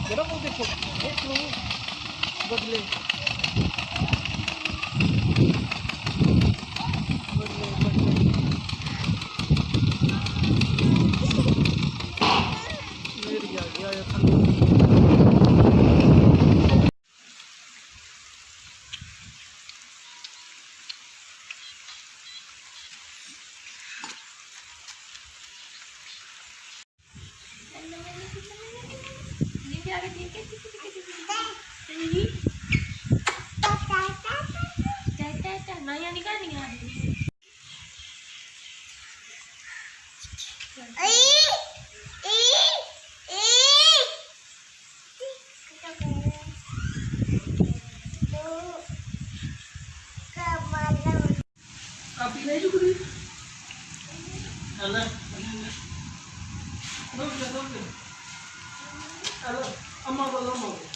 जरा वो देखो एक लोग बदले बदले बदले मेरी आ गया नया निकाल काफी नहीं चुक रही हेलो हेलो अम्मा बोलो अम्मा बोलो